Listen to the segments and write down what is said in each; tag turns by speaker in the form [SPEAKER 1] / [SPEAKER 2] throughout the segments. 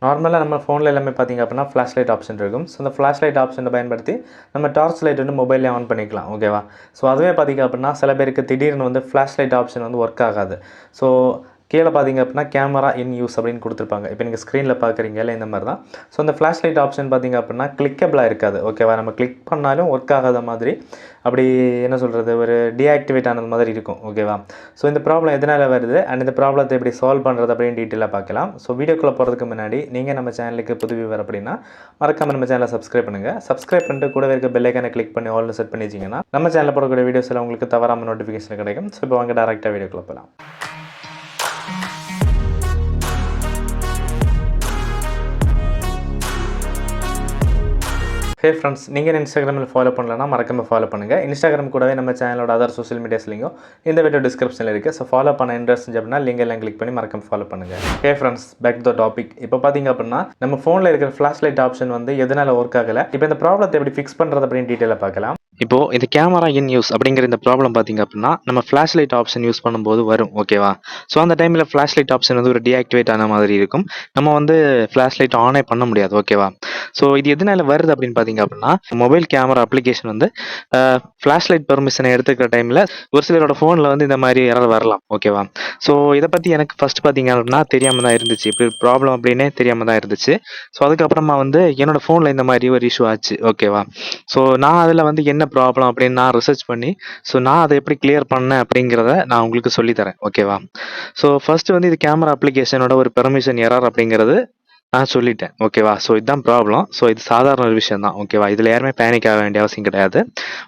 [SPEAKER 1] நார்மலாக நம்ம ஃபோனில் எல்லாமே பார்த்திங்க அப்படின்னா ஃப்ளாஷ் லைட் ஆப்ஷன் இருக்கும். ஸோ அந்த ஃப்ளாஷ் லைட் ஆப்ஷனை பயன்படுத்தி நம்ம டார்ச் லைட் வந்து மொபைல்லே ஆன் பண்ணிக்கலாம். ஓகேவா? ஸோ அதுவே பார்த்திங்க அப்படின்னா சில பேருக்கு திடீர்னு வந்து ஃப்ளாஷ் லைட் ஆப்ஷன் வந்து ஒர்க் ஆகாது. ஸோ கீழே பார்த்திங்க அப்படின்னா கேமரா இன் யூஸ் அப்படின்னு கொடுத்துருப்பாங்க. இப்போ நீங்கள் ஸ்க்ரீனில் பார்க்குறீங்க இல்லை இந்த மாதிரி தான். ஸோ அந்த ஃப்ளாஷ் லைட் ஆப்ஷன் பார்த்திங்க அப்படின்னா கிளிக்கபிளாக இருக்காது. ஓகேவா? நம்ம கிளிக் பண்ணாலும் ஒர்க் ஆகாத மாதிரி அப்படி என்ன சொல்கிறது, ஒரு டீஆக்டிவேட் ஆனது மாதிரி இருக்கும். ஓகேவா? ஸோ இந்த ப்ராப்ளம் எதனால் வருது அண்ட் இந்த ப்ராப்ளத்தை எப்படி சால்வ் பண்ணுறது அப்படின்னு டீட்டெயிலாக பார்க்கலாம். ஸோ வீடியோக்குள்ளே போகிறதுக்கு முன்னாடி நீங்கள் நம்ம சேனலுக்கு புது வியூவர் அப்படின்னா மறக்காமல் நம்ம சேனலை சப்ஸ்கிரைப் பண்ணுங்கள். சப்ஸ்கிரைப் பண்ணிட்டு கூடவே இருக்க பெல் ஐக்கானை கிளிக் பண்ணி ஆல்னு செட் பண்ணி வச்சிங்கன்னா நம்ம சேனலில் போடக்கூடிய வீடியோஸ் எல்லாம் உங்களுக்கு தவறாமல் நோட்டிஃபிகேஷன் கிடைக்கும். ஸோ இப்போ வாங்க டேரெக்டாக வீடியோக்குள்ளே போகலாம். ஹே ஃப்ரெண்ட்ஸ், நீங்கள் இன்ஸ்டாகிராமில் ஃபாலோ பண்ணலன்னா மறக்காமல் ஃபாலோ பண்ணுங்கள். இன்ஸ்டாகிராம் கூடவே நம்ம சேனலோட அதர் சோஷியல் மீடியாஸ் லிங்கும் இந்த வீடியோ டிஸ்கிரிப்ஷனில் இருக்குது. ஸோ ஃபாலோ பண்ண இன்ட்ரெஸ்ட் அப்படின்னா லிங்க் எல்லாம் கிளிக் பண்ணி மறக்காமல் ஃபாலோ பண்ணுங்கள். Hey friends, back to the topic. இப்போ பார்த்திங்க அப்படின்னா நம்ம ஃபோனில் இருக்கிற ஃப்ளாஷ் லைட் ஆப்ஷன் வந்து எதனால் ஒர்க் ஆகலை, இப்போ இந்த ப்ராப்ளத்தை எப்படி ஃபிக்ஸ் பண்ணுறது அப்படின்னு டீட்டெயிலாக பார்க்கலாம். இப்போது இந்த கேமரா இன் யூஸ் அப்படிங்கிற இந்த ப்ராப்ளம் பார்த்திங்க அப்படின்னா நம்ம ஃப்ளாஷ் லைட் ஆப்ஷன் யூஸ் பண்ணும்போது வரும். ஓகேவா? ஸோ அந்த டைமில் ஃப்ளாஷ் லைட் ஆப்ஷன் வந்து ஒரு டீஆக்டிவேட் ஆன மாதிரி இருக்கும். நம்ம வந்து ஃப்ளாஷ் லைட் ஆனே பண்ண முடியாது. ஓகேவா? ஸோ இது எதனால் வருது அப்படின்னு பார்த்திங்க அப்படின்னா மொபைல் கேமரா அப்ளிகேஷன் வந்து ஃப்ளாஷ் லைட் பெர்மிஷனை எடுத்துக்கிற டைமில் ஒரு சிலரோட ஃபோனில் வந்து இந்த மாதிரி எரர் வரலாம். ஓகேவா? ஸோ இதை பற்றி எனக்கு ஃபஸ்ட் பார்த்திங்க அப்படின்னா தெரியாமல் தான் இருந்துச்சு. இப்படி ப்ராப்ளம் அப்படின்னே தெரியாமல் தான் இருந்துச்சு. ஸோ அதுக்கப்புறமா வந்து என்னோடய ஃபோனில் இந்த மாதிரி ஒரு இஷ்யூ ஆச்சு. ஓகேவா? ஸோ நான் அதில் வந்து என்ன ப்ராப்ளம் அப்படின்னு நான் ரிசர்ச் பண்ணி ஸோ நான் அதை எப்படி கிளியர் பண்ணேன் அப்படிங்கிறத நான் உங்களுக்கு சொல்லித்தரேன். ஓகேவா? ஸோ ஃபஸ்ட்டு வந்து இது கேமரா அப்ளிகேஷனோட ஒரு பெர்மிஷன் எரர் அப்படிங்கிறது நான் சொல்லிட்டேன். ஓகேவா? ஸோ இதுதான் ப்ராப்ளம். ஸோ இது சாதாரண ஒரு விஷயம் தான். ஓகேவா? இதில் யாருமே பேனிக் ஆக வேண்டிய அவசியம் கிடையாது.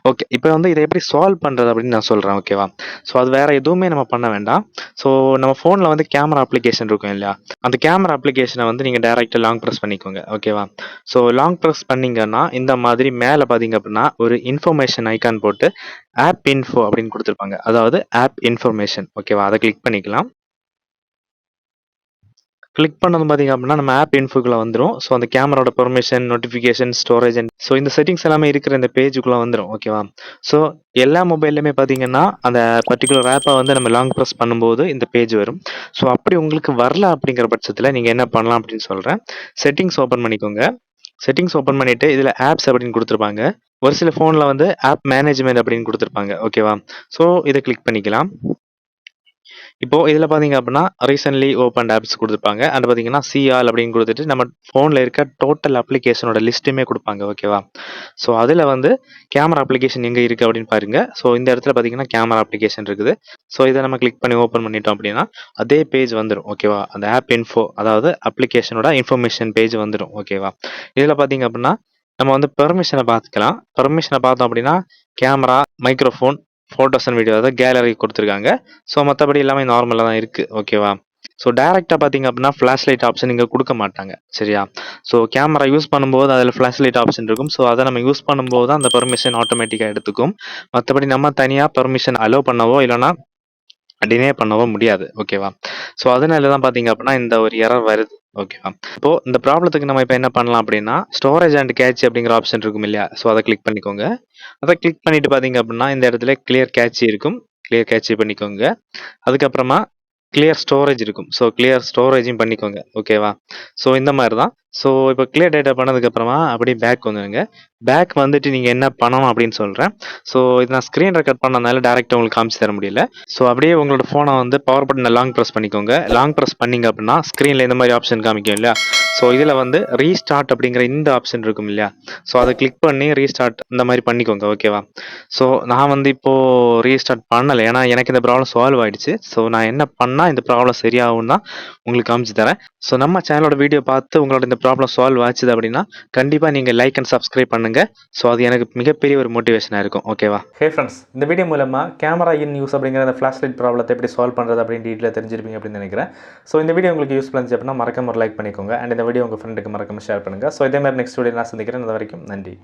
[SPEAKER 1] ஓகே, இப்போ வந்து இதை எப்படி சால்வ் பண்ணுறது அப்படின்னு நான் சொல்கிறேன். ஓகேவா? ஸோ அது வேறு எதுவுமே நம்ம பண்ண வேண்டாம். ஸோ நம்ம ஃபோனில் வந்து கேமரா அப்ளிகேஷன் இருக்கும் இல்லையா, அந்த கேமரா அப்ளிகேஷனை வந்து நீங்கள் டேரெக்டாக லாங் ப்ரெஸ் பண்ணிக்கோங்க. ஓகேவா? ஸோ லாங் ப்ரெஸ் பண்ணிங்கன்னா இந்த மாதிரி மேலே பார்த்தீங்க அப்படின்னா ஒரு இன்ஃபர்மேஷன் ஐக்கான் போட்டு ஆப் இன்ஃபோ அப்படின்னு கொடுத்துருப்பாங்க. அதாவது ஆப் இன்ஃபர்மேஷன். ஓகேவா? அதை கிளிக் பண்ணிக்கலாம். கிளிக் பண்ணது பார்த்திங்க அப்படின்னா நம்ம ஆப் இன்ஃபோக்குள்ளே வந்துடும். ஸோ அந்த கேமராவோட permission, notification, storage and so இந்த செட்டிங்ஸ் எல்லாமே இருக்கிற இந்த பேஜுக்குள்ளே வந்துடும். ஓகேவா? ஸோ எல்லா மொபைல்லையுமே பார்த்தீங்கன்னா அந்த பர்டிகுலர் ஆப்பை வந்து நம்ம லாங் ப்ரெஸ் பண்ணும்போது இந்த பேஜ் வரும். ஸோ அப்படி உங்களுக்கு வரல அப்படிங்கிற பட்சத்தில் நீங்கள் என்ன பண்ணலாம் அப்படின்னு சொல்கிறேன். செட்டிங்ஸ் ஓப்பன் பண்ணிக்கோங்க. செட்டிங்ஸ் ஓப்பன் பண்ணிவிட்டு இதில் ஆப்ஸ் அப்படின்னு கொடுத்துருப்பாங்க. ஒரு சில ஃபோனில் வந்து ஆப் மேனேஜ்மெண்ட் அப்படின்னு கொடுத்துருப்பாங்க. ஓகேவா? ஸோ இதை கிளிக் பண்ணிக்கலாம். இப்போ இதில் பார்த்தீங்க அப்படின்னா ரீசென்ட்லி ஓப்பன் ஆப்ஸ் கொடுத்துருப்பாங்க. அண்ட் பார்த்தீங்கன்னா சி ஆல் அப்படின்னு கொடுத்துட்டு நம்ம ஃபோனில் இருக்க டோட்டல் அப்ளிகேஷனோட லிஸ்ட்டுமே கொடுப்பாங்க. ஓகேவா? ஸோ அதில் வந்து கேமரா அப்ளிகேஷன் எங்கே இருக்குது அப்படின்னு பாருங்க. ஸோ இந்த இடத்துல பார்த்தீங்கன்னா கேமரா அப்ளிகேஷன் இருக்குது. ஸோ இதை நம்ம கிளிக் பண்ணி ஓப்பன் பண்ணிட்டோம் அப்படின்னா அதே பேஜ் வந்துடும். ஓகேவா? அந்த ஆப் இன்ஃபோ, அதாவது அப்ளிகேஷனோட இன்ஃபர்மேஷன் பேஜ் வந்துடும். ஓகேவா? இதில் பார்த்தீங்க அப்படின்னா நம்ம வந்து பெர்மிஷனை பார்த்துக்கலாம். பெர்மிஷனை பார்த்தோம் அப்படின்னா camera, microphone, photos and video, அதாவது கேலரி கொடுத்துருக்காங்க. ஸோ மற்றபடி எல்லாமே நார்மலாக தான் இருக்குது. ஓகேவா? ஸோ டேரெக்டாக பார்த்தீங்க அப்படின்னா ஃப்ளாஷ் லைட் ஆப்ஷன் இங்கே கொடுக்க மாட்டாங்க. சரியா? ஸோ கேமரா யூஸ் பண்ணும்போது அதில் ஃப்ளாஷ் லைட் ஆப்ஷன் இருக்கும். ஸோ அதை நம்ம யூஸ் பண்ணும்போது தான் அந்த பெர்மிஷன் ஆட்டோமேட்டிக்காக எடுத்துக்கும். மற்றபடி நம்ம தனியாக பெர்மிஷன் அலோவ் பண்ணவோ இல்லைனா டினே பண்ணவோ முடியாது. ஓகேவா? ஸோ அதனால தான் பார்த்தீங்க அப்படின்னா இந்த ஒரு எரர் வருது. ஓகேவா? இப்போது இந்த ப்ராப்ளத்துக்கு நம்ம இப்போ என்ன பண்ணலாம் அப்படின்னா ஸ்டோரேஜ் அண்ட் கேட்சி அப்படிங்கிற ஆப்ஷன் இருக்கும் இல்லையா, ஸோ அதை கிளிக் பண்ணிக்கோங்க. அதை கிளிக் பண்ணிட்டு பார்த்தீங்க அப்படின்னா இந்த இடத்துல கிளியர் கேட்சி இருக்கும். கிளியர் கேட்சி பண்ணிக்கோங்க. அதுக்கப்புறமா கிளியர் ஸ்டோரேஜ் இருக்கும். ஸோ கிளியர் ஸ்டோரேஜும் பண்ணிக்கோங்க. ஓகேவா? ஸோ இந்த மாதிரி தான். ஸோ இப்போ கிளியர் டேட்டா பண்ணதுக்கப்புறமா அப்படியே பேக் வந்துடுங்க. பேக் வந்துட்டு நீங்கள் என்ன பண்ணணும் அப்படின்னு சொல்கிறேன். ஸோ இது நான் ஸ்க்ரீன் ரெக்கார்ட் பண்ணனால டேரெக்டாக உங்களுக்கு காமிச்சு தர முடியல. ஸோ அப்படியே உங்களோட ஃபோனை வந்து பவர் பட்டனை லாங் ப்ரெஸ் பண்ணிக்கோங்க. லாங் ப்ரெஸ் பண்ணிங்க அப்படின்னா ஸ்க்ரீனில் இந்த மாதிரி ஆப்ஷன் காமிக்கும் இல்லையா, ஸோ இதில் வந்து ரீஸ்டார்ட் அப்படிங்கிற இந்த ஆப்ஷன் இருக்கும் இல்லையா, ஸோ அதை கிளிக் பண்ணி ரீஸ்டார்ட் இந்த மாதிரி பண்ணிக்கோங்க. ஓகேவா? ஸோ நான் வந்து இப்போது ரீஸ்டார்ட் பண்ணலை, ஏன்னா எனக்கு இந்த ப்ராப்ளம் சால்வ் ஆகிடுச்சு. ஸோ நான் என்ன பண்ணால் இந்த ப்ராப்ளம் சரியாகும் தான் உங்களுக்கு காமிச்சு தரேன். ஸோ நம்ம சேனலோட வீடியோ பார்த்து உங்களோட இந்த ப்ராப்ளம் சால்வ் ஆச்சுது அப்படின்னா கண்டிப்பாக நீங்கள் லைக் அண்ட் சப்ஸ்கிரைப் பண்ணுங்கள். ஸோ அது எனக்கு மிகப்பெரிய ஒரு மோட்டிவேஷனாக இருக்கும். ஓகேவா? ஹே ஃப்ரெண்ட்ஸ், இந்த வீடியோ மூலமாக கேமரா இன் யூஸ் அப்படிங்கிற அந்த ஃப்ளாஷ் லைட் ப்ராப்ளத்தை எப்படி சால்வ் பண்ணுறது அப்படின்னு டீட்டெயிலாக தெரிஞ்சிருப்பீங்க அப்படின்னு நினைக்கிறேன். ஸோ இந்த வீடியோ உங்களுக்கு யூஸ்ஃபுல்லாக இருந்துச்சு அப்படின்னா மறக்காம ஒரு லைக் பண்ணிக்கோங்க. அண்ட் இந்த வீடியோ உங்கள் ஃப்ரெண்டுக்கு மறக்காம ஷேர் பண்ணுங்கள். ஸோ இதே மாதிரி நெக்ஸ்ட் வீடியோ நான் சந்திக்கிறேன். அது வரைக்கும் நன்றி.